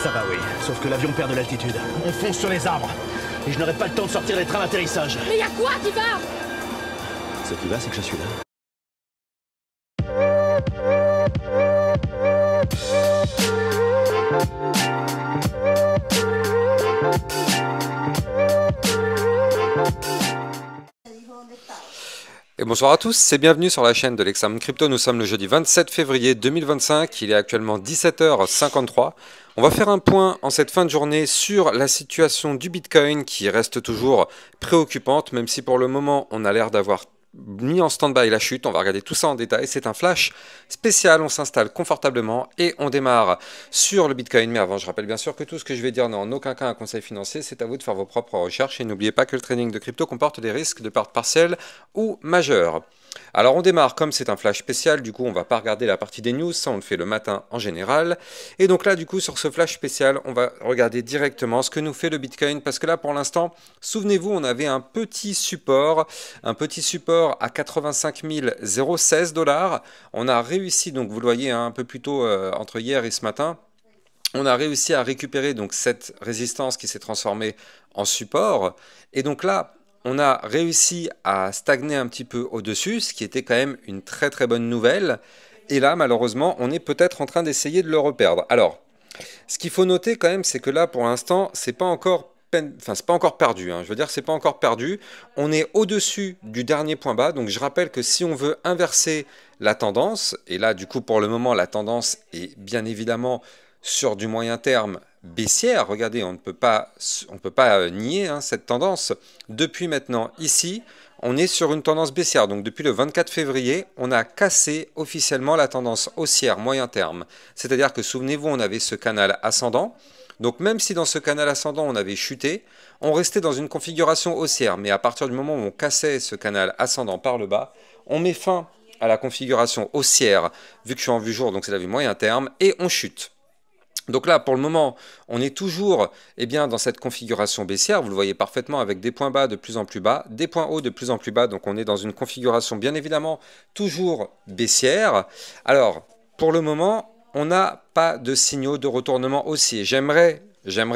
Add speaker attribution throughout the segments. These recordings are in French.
Speaker 1: Ça va, oui. Sauf que l'avion perd de l'altitude. On fonce sur les arbres. Et je n'aurai pas le temps de sortir les trains d'atterrissage.
Speaker 2: Mais y a quoi qui va?
Speaker 1: Ce qui va, c'est que je suis là.
Speaker 3: Et bonsoir à tous et bienvenue sur la chaîne de l'Examen Crypto. Nous sommes le jeudi 27 février 2025, il est actuellement 17h53. On va faire un point en cette fin de journée sur la situation du Bitcoin qui reste toujours préoccupante, même si pour le moment on a l'air d'avoir mis en stand-by la chute. On va regarder tout ça en détail. C'est un flash spécial, on s'installe confortablement et on démarre sur le Bitcoin. Mais avant, je rappelle bien sûr que tout ce que je vais dire n'est en aucun cas un conseil financier. C'est à vous de faire vos propres recherches et n'oubliez pas que le trading de crypto comporte des risques de perte partielle ou majeure. Alors on démarre, comme c'est un flash spécial, du coup on va pas regarder la partie des news, ça on le fait le matin en général. Et donc là du coup sur ce flash spécial, on va regarder directement ce que nous fait le Bitcoin, parce que là pour l'instant, souvenez-vous, on avait un petit support à 85 016 $. On a réussi, donc vous le voyez un peu plus tôt entre hier et ce matin, on a réussi à récupérer donc cette résistance qui s'est transformée en support. Et donc là, on a réussi à stagner un petit peu au-dessus, ce qui était quand même une très très bonne nouvelle. Et là, malheureusement, on est peut-être en train d'essayer de le reperdre. Alors, ce qu'il faut noter quand même, c'est que là, pour l'instant, c'est pas encore perdu. Je veux dire, c'est pas encore perdu. On est au-dessus du dernier point bas. Donc, je rappelle que si on veut inverser la tendance, et là, du coup, pour le moment, la tendance est bien évidemment sur du moyen terme baissière. Regardez, on ne peut pas nier cette tendance. Depuis maintenant, ici, on est sur une tendance baissière. Donc depuis le 24 février, on a cassé officiellement la tendance haussière moyen terme. C'est-à-dire que, souvenez-vous, on avait ce canal ascendant. Donc même si dans ce canal ascendant, on avait chuté, on restait dans une configuration haussière. Mais à partir du moment où on cassait ce canal ascendant par le bas, on met fin à la configuration haussière, vu que je suis en vue jour, donc c'est la vue moyen terme, et on chute. Donc là, pour le moment, on est toujours dans cette configuration baissière. Vous le voyez parfaitement avec des points bas de plus en plus bas, des points hauts de plus en plus bas. Donc on est dans une configuration bien évidemment toujours baissière. Alors, pour le moment, on n'a pas de signaux de retournement haussier. J'aimerais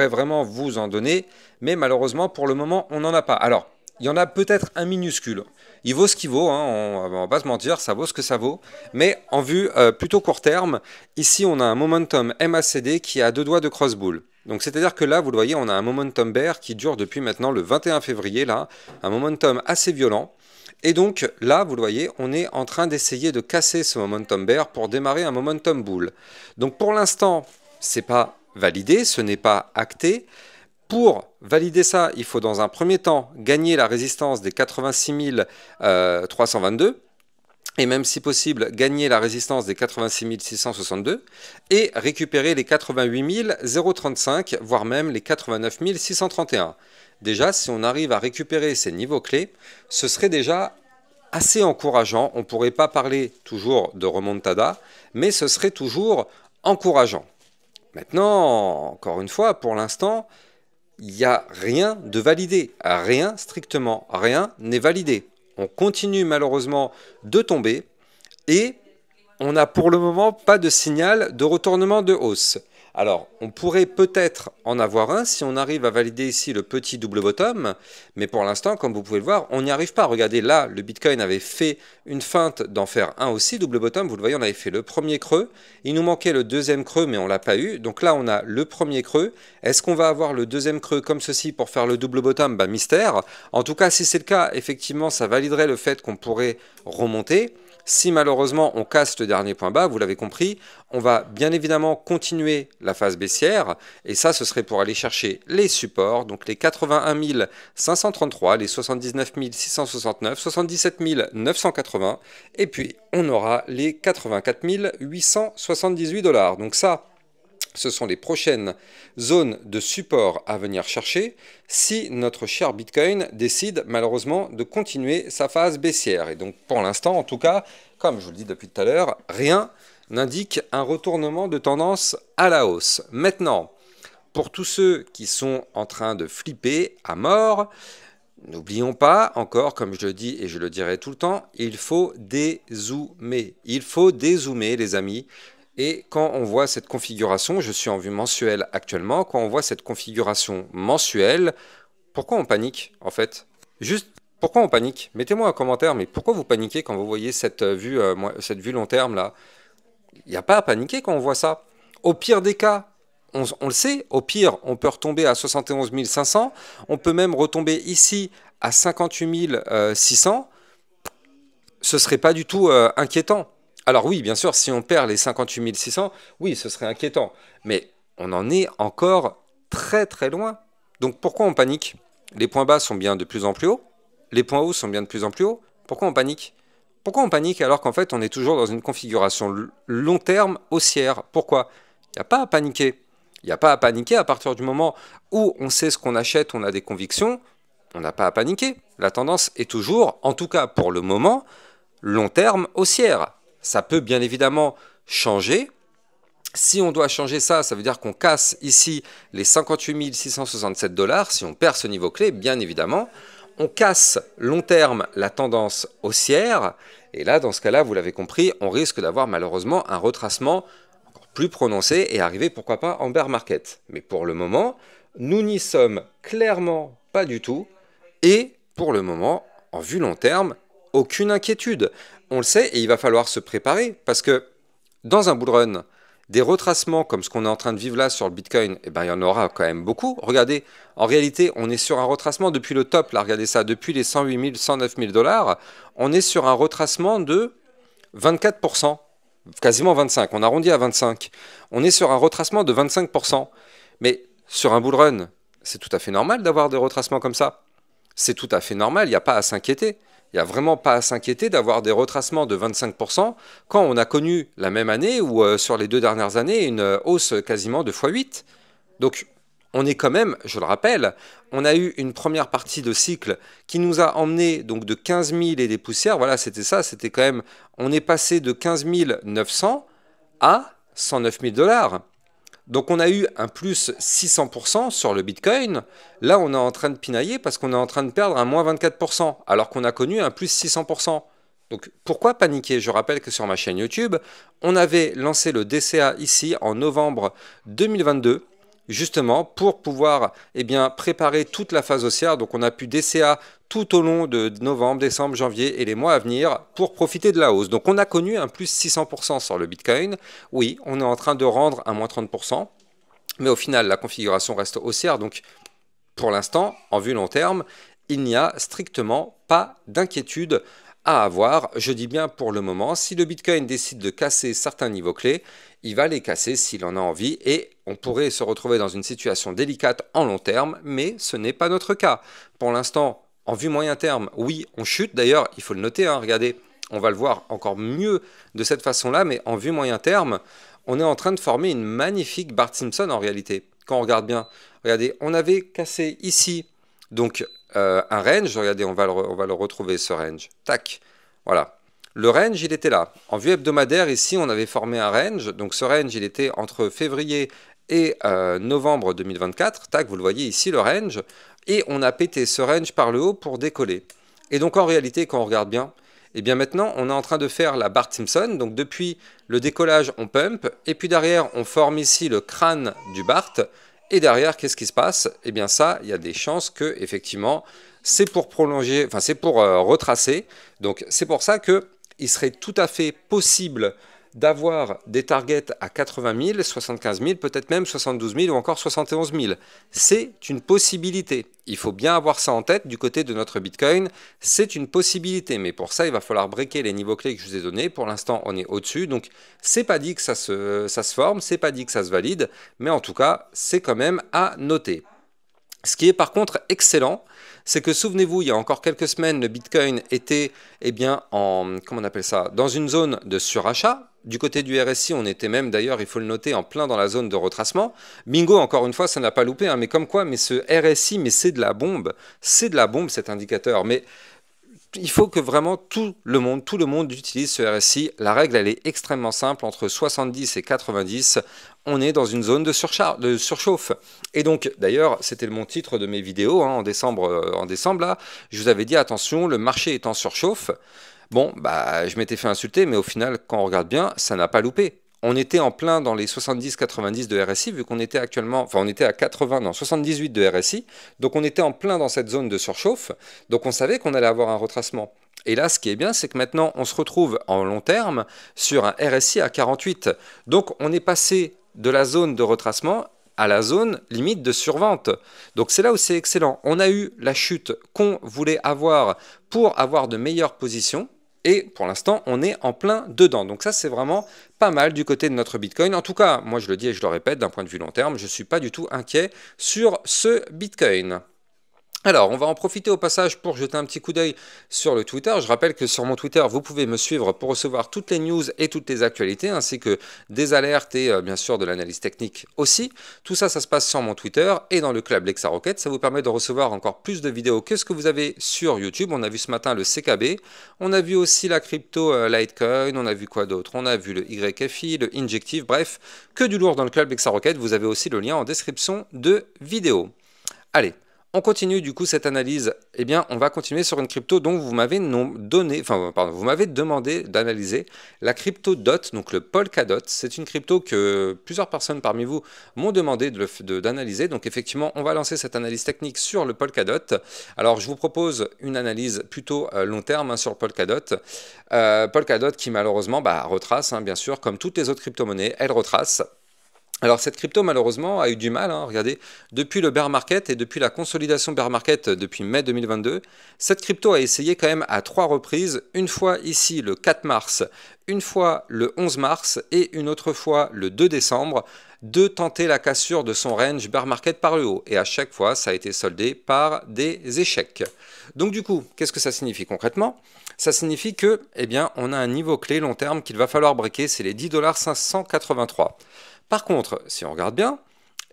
Speaker 3: vraiment vous en donner, mais malheureusement, pour le moment, on n'en a pas. Alors, il y en a peut-être un minuscule. Il vaut ce qu'il vaut, on va pas se mentir, ça vaut ce que ça vaut. Mais en vue plutôt court terme, ici on a un momentum MACD qui est à deux doigts de cross-bull. Donc c'est-à-dire que là, vous le voyez, on a un momentum bear qui dure depuis maintenant le 21 février, là, un momentum assez violent. Et donc là, vous le voyez, on est en train d'essayer de casser ce momentum bear pour démarrer un momentum bull. Donc pour l'instant, c'est pas validé, ce n'est pas acté. Pour valider ça, il faut dans un premier temps gagner la résistance des 86 322 et même si possible gagner la résistance des 86 662 et récupérer les 88 035 voire même les 89 631. Déjà, si on arrive à récupérer ces niveaux clés, ce serait déjà assez encourageant. On ne pourrait pas parler toujours de remontada, mais ce serait toujours encourageant. Maintenant, encore une fois, pour l'instant, il n'y a rien de validé, rien, strictement rien n'est validé. On continue malheureusement de tomber et on n'a pour le moment pas de signal de retournement de hausse. Alors, on pourrait peut-être en avoir un si on arrive à valider ici le petit double bottom, mais pour l'instant, comme vous pouvez le voir, on n'y arrive pas. Regardez, là, le Bitcoin avait fait une feinte d'en faire un aussi, double bottom. Vous le voyez, on avait fait le premier creux. Il nous manquait le deuxième creux, mais on ne l'a pas eu. Donc là, on a le premier creux. Est-ce qu'on va avoir le deuxième creux comme ceci pour faire le double bottom? Mystère. En tout cas, si c'est le cas, effectivement, ça validerait le fait qu'on pourrait remonter. Si malheureusement on casse le dernier point bas, vous l'avez compris, on va bien évidemment continuer la phase baissière. Et ça, ce serait pour aller chercher les supports, donc les 81 533, les 79 669, 77 980. Et puis, on aura les 84 878 $. Donc ça, ce sont les prochaines zones de support à venir chercher si notre cher Bitcoin décide malheureusement de continuer sa phase baissière. Et donc pour l'instant, en tout cas, comme je vous le dis depuis tout à l'heure, rien n'indique un retournement de tendance à la hausse. Maintenant, pour tous ceux qui sont en train de flipper à mort, n'oublions pas, encore, comme je le dis et je le dirai tout le temps, il faut dézoomer. Il faut dézoomer, les amis. Et quand on voit cette configuration, je suis en vue mensuelle actuellement, quand on voit cette configuration mensuelle, pourquoi on panique en fait? Juste, pourquoi on panique? Mettez-moi un commentaire, mais pourquoi vous paniquez quand vous voyez cette vue long terme là? Il n'y a pas à paniquer quand on voit ça. Au pire des cas, on le sait, au pire, on peut retomber à 71 500, on peut même retomber ici à 58 600, ce serait pas du tout inquiétant. Alors oui, bien sûr, si on perd les 58 600, oui, ce serait inquiétant. Mais on en est encore très très loin. Donc pourquoi on panique? Les points bas sont bien de plus en plus hauts, les points hauts sont bien de plus en plus hauts. Pourquoi on panique? Pourquoi on panique alors qu'en fait on est toujours dans une configuration long terme haussière? Pourquoi? Il n'y a pas à paniquer. Il n'y a pas à paniquer à partir du moment où on sait ce qu'on achète, on a des convictions, on n'a pas à paniquer. La tendance est toujours, en tout cas pour le moment, long terme haussière. Ça peut bien évidemment changer. Si on doit changer ça, ça veut dire qu'on casse ici les 58 667 $. Si on perd ce niveau clé, bien évidemment, on casse long terme la tendance haussière. Et là, dans ce cas-là, vous l'avez compris, on risque d'avoir malheureusement un retracement encore plus prononcé et arriver, pourquoi pas, en bear market. Mais pour le moment, nous n'y sommes clairement pas du tout. Et pour le moment, en vue long terme, aucune inquiétude. On le sait et il va falloir se préparer parce que dans un bull run, des retracements comme ce qu'on est en train de vivre là sur le Bitcoin, eh ben, il y en aura quand même beaucoup. Regardez, en réalité, on est sur un retracement depuis le top, là, regardez ça, depuis les 108 000, 109 000 $, on est sur un retracement de 24%, quasiment 25%, on arrondit à 25%. On est sur un retracement de 25%. Mais sur un bull run, c'est tout à fait normal d'avoir des retracements comme ça. C'est tout à fait normal, il n'y a pas à s'inquiéter. Il n'y a vraiment pas à s'inquiéter d'avoir des retracements de 25% quand on a connu la même année ou sur les 2 dernières années une hausse quasiment de x8. Donc on est quand même, je le rappelle, on a eu une première partie de cycle qui nous a emmené donc de 15 000 et des poussières, voilà c'était ça, c'était quand même, on est passé de 15 900 à 109 000 $. Donc on a eu un plus 600% sur le Bitcoin. Là, on est en train de pinailler parce qu'on est en train de perdre un moins 24%, alors qu'on a connu un plus 600%. Donc pourquoi paniquer? Je rappelle que sur ma chaîne YouTube, on avait lancé le DCA ici en novembre 2022, justement pour pouvoir préparer toute la phase haussière. Donc on a pu DCA tout au long de novembre, décembre, janvier et les mois à venir pour profiter de la hausse. Donc on a connu un plus 600% sur le Bitcoin. Oui, on est en train de rendre un moins 30%, mais au final la configuration reste haussière. Donc pour l'instant, en vue long terme, il n'y a strictement pas d'inquiétude à avoir. Je dis bien pour le moment, si le Bitcoin décide de casser certains niveaux clés, il va les casser s'il en a envie et on pourrait se retrouver dans une situation délicate en long terme, mais ce n'est pas notre cas. Pour l'instant, en vue moyen terme, oui, on chute. D'ailleurs, il faut le noter, hein, regardez, on va le voir encore mieux de cette façon-là, mais en vue moyen terme, on est en train de former une magnifique Bart Simpson en réalité. Quand on regarde bien, regardez, on avait cassé ici, donc un range, regardez, on va le retrouver ce range, tac, voilà. Le range, il était là. En vue hebdomadaire, ici, on avait formé un range. Donc ce range, il était entre février et novembre 2024. Tac, vous le voyez ici, le range. Et on a pété ce range par le haut pour décoller. Et donc en réalité, quand on regarde bien, et bien maintenant, on est en train de faire la Bart Simpson. Donc depuis le décollage, on pump. Et puis derrière, on forme ici le crâne du Bart. Et derrière, qu'est-ce qui se passe? Eh bien ça, il y a des chances que, effectivement, c'est pour prolonger, enfin c'est pour retracer. Donc c'est pour ça que il serait tout à fait possible d'avoir des targets à 80 000, 75 000, peut-être même 72 000 ou encore 71 000. C'est une possibilité. Il faut bien avoir ça en tête du côté de notre Bitcoin. C'est une possibilité, mais pour ça, il va falloir breaker les niveaux clés que je vous ai donnés. Pour l'instant, on est au-dessus, donc c'est pas dit que ça se forme, c'est pas dit que ça se valide, mais en tout cas, c'est quand même à noter. Ce qui est par contre excellent, c'est que souvenez-vous, il y a encore quelques semaines, le Bitcoin était comment on appelle ça, dans une zone de surachat. Du côté du RSI, on était même d'ailleurs, il faut le noter, en plein dans la zone de retracement. Bingo, encore une fois, ça n'a pas loupé, hein, mais comme quoi, mais ce RSI, mais c'est de la bombe cet indicateur. Mais il faut que vraiment tout le monde utilise ce RSI. La règle, elle est extrêmement simple. Entre 70 et 90, on est dans une zone de surchauffe. Et donc, d'ailleurs, c'était mon titre de mes vidéos hein, en décembre, là. Je vous avais dit, attention, le marché est en surchauffe. Bon, bah, je m'étais fait insulter, mais au final, quand on regarde bien, ça n'a pas loupé. on était en plein dans les 70-90 de RSI, vu qu'on était actuellement, enfin on était à 80, non, 78 de RSI, donc on était en plein dans cette zone de surchauffe, donc on savait qu'on allait avoir un retracement. Et là, ce qui est bien, c'est que maintenant, on se retrouve en long terme sur un RSI à 48. Donc, on est passé de la zone de retracement à la zone limite de survente. Donc, c'est là où c'est excellent. On a eu la chute qu'on voulait avoir pour avoir de meilleures positions. Et pour l'instant, on est en plein dedans. Donc ça, c'est vraiment pas mal du côté de notre Bitcoin. En tout cas, moi, je le dis et je le répète, d'un point de vue long terme, je ne suis pas du tout inquiet sur ce Bitcoin. Alors, on va en profiter au passage pour jeter un petit coup d'œil sur le Twitter. Je rappelle que sur mon Twitter, vous pouvez me suivre pour recevoir toutes les news et toutes les actualités, ainsi que des alertes et bien sûr de l'analyse technique aussi. Tout ça, ça se passe sur mon Twitter et dans le club Lexa Rocket. Ça vous permet de recevoir encore plus de vidéos que ce que vous avez sur YouTube. On a vu ce matin le CKB, on a vu aussi la crypto Litecoin, on a vu quoi d'autre? On a vu le YFI, le Injective, bref, que du lourd dans le club Lexa Rocket. Vous avez aussi le lien en description de vidéo. Allez. On continue du coup cette analyse. Eh bien, on va continuer sur une crypto dont vous m'avez vous m'avez demandé d'analyser la crypto DOT, donc le Polkadot. C'est une crypto que plusieurs personnes parmi vous m'ont demandé d'analyser. Donc effectivement, on va lancer cette analyse technique sur le Polkadot. Alors, je vous propose une analyse plutôt long terme sur le Polkadot. Polkadot qui malheureusement retrace, bien sûr, comme toutes les autres crypto-monnaies, elle retrace. Alors cette crypto malheureusement a eu du mal, regardez, depuis le bear market et depuis la consolidation bear market depuis mai 2022, cette crypto a essayé quand même à 3 reprises, une fois ici le 4 mars, une fois le 11 mars et une autre fois le 2 décembre, de tenter la cassure de son range bear market par le haut. Et à chaque fois, ça a été soldé par des échecs. Donc du coup, qu'est-ce que ça signifie concrètement? Ça signifie que, eh bien, on a un niveau clé long terme qu'il va falloir breaker, c'est les 10,583 $. Par contre, si on regarde bien,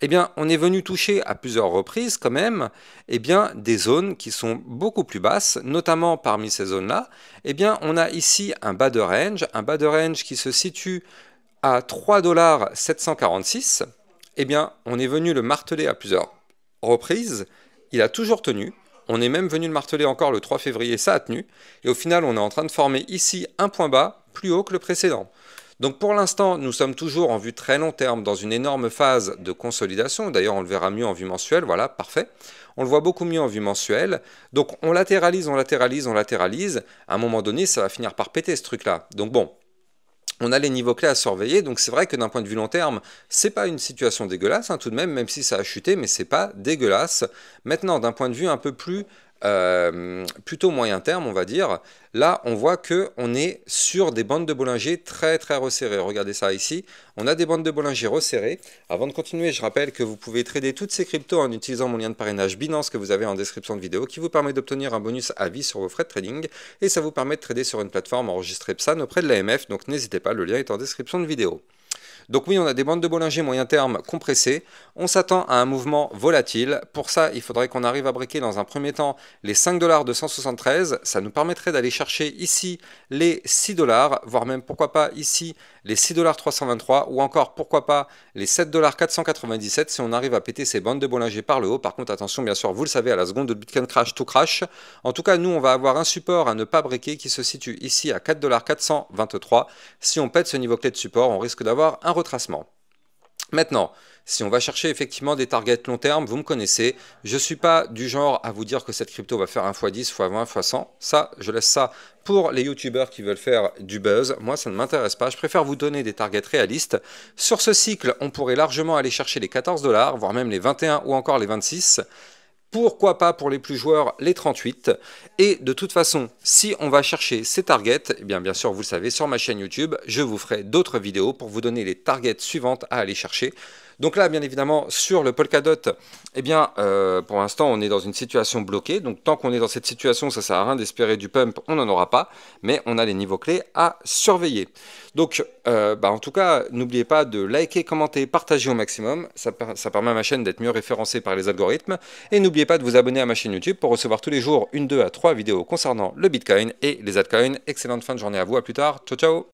Speaker 3: eh bien, on est venu toucher à plusieurs reprises quand même des zones qui sont beaucoup plus basses, notamment parmi ces zones-là. Eh bien, on a ici un bas de range qui se situe à 3,746 $. Eh bien, on est venu le marteler à plusieurs reprises, il a toujours tenu. On est même venu le marteler encore le 3 février, ça a tenu. Et au final, on est en train de former ici un point bas plus haut que le précédent. Donc pour l'instant, nous sommes toujours en vue très long terme dans une énorme phase de consolidation. D'ailleurs, on le verra mieux en vue mensuelle. Voilà, parfait. On le voit beaucoup mieux en vue mensuelle. Donc on latéralise, on latéralise, on latéralise. À un moment donné, ça va finir par péter ce truc-là. Donc bon, on a les niveaux clés à surveiller. Donc c'est vrai que d'un point de vue long terme, c'est pas une situation dégueulasse tout de même si ça a chuté, mais c'est pas dégueulasse. Maintenant, d'un point de vue un peu plus plutôt moyen terme, on va dire, là on voit que on est sur des bandes de Bollinger très très resserrées. Regardez ça ici, on a des bandes de Bollinger resserrées. Avant de continuer, je rappelle que vous pouvez trader toutes ces cryptos en utilisant mon lien de parrainage Binance que vous avez en description de vidéo, qui vous permet d'obtenir un bonus à vie sur vos frais de trading, et ça vous permet de trader sur une plateforme enregistrée PSAN auprès de l'AMF, donc n'hésitez pas, le lien est en description de vidéo. Donc oui, on a des bandes de Bollinger moyen terme compressées. On s'attend à un mouvement volatile. Pour ça, il faudrait qu'on arrive à breaker dans un premier temps les 5,273 $. Ça nous permettrait d'aller chercher ici les 6 $, voire même pourquoi pas ici les 6,323 $, ou encore pourquoi pas les 7,497 $ si on arrive à péter ces bandes de Bollinger par le haut. Par contre, attention, bien sûr, vous le savez, à la seconde de Bitcoin crash, tout crash. En tout cas, nous, on va avoir un support à ne pas breaker qui se situe ici à 4,423 $. Si on pète ce niveau clé de support, on risque d'avoir un retracement. Maintenant, si on va chercher effectivement des targets long terme, vous me connaissez, je ne suis pas du genre à vous dire que cette crypto va faire 1 x 10, x 20, x 100. Ça, je laisse ça pour les youtubeurs qui veulent faire du buzz. Moi, ça ne m'intéresse pas. Je préfère vous donner des targets réalistes. Sur ce cycle, on pourrait largement aller chercher les 14 $, voire même les 21 ou encore les 26 $. Pourquoi pas pour les plus joueurs les 38. Et de toute façon, si on va chercher ces targets, eh bien sûr, vous le savez, sur ma chaîne YouTube, je vous ferai d'autres vidéos pour vous donner les targets suivantes à aller chercher. Donc là, bien évidemment, sur le Polkadot, eh bien, pour l'instant, on est dans une situation bloquée. Donc tant qu'on est dans cette situation, ça ne sert à rien d'espérer du pump, on n'en aura pas. Mais on a les niveaux clés à surveiller. Donc, en tout cas, n'oubliez pas de liker, commenter, partager au maximum. Ça permet à ma chaîne d'être mieux référencée par les algorithmes. Et n'oubliez pas de vous abonner à ma chaîne YouTube pour recevoir tous les jours 1, 2 à 3 vidéos concernant le Bitcoin et les altcoins. Excellente fin de journée à vous, à plus tard. Ciao, ciao!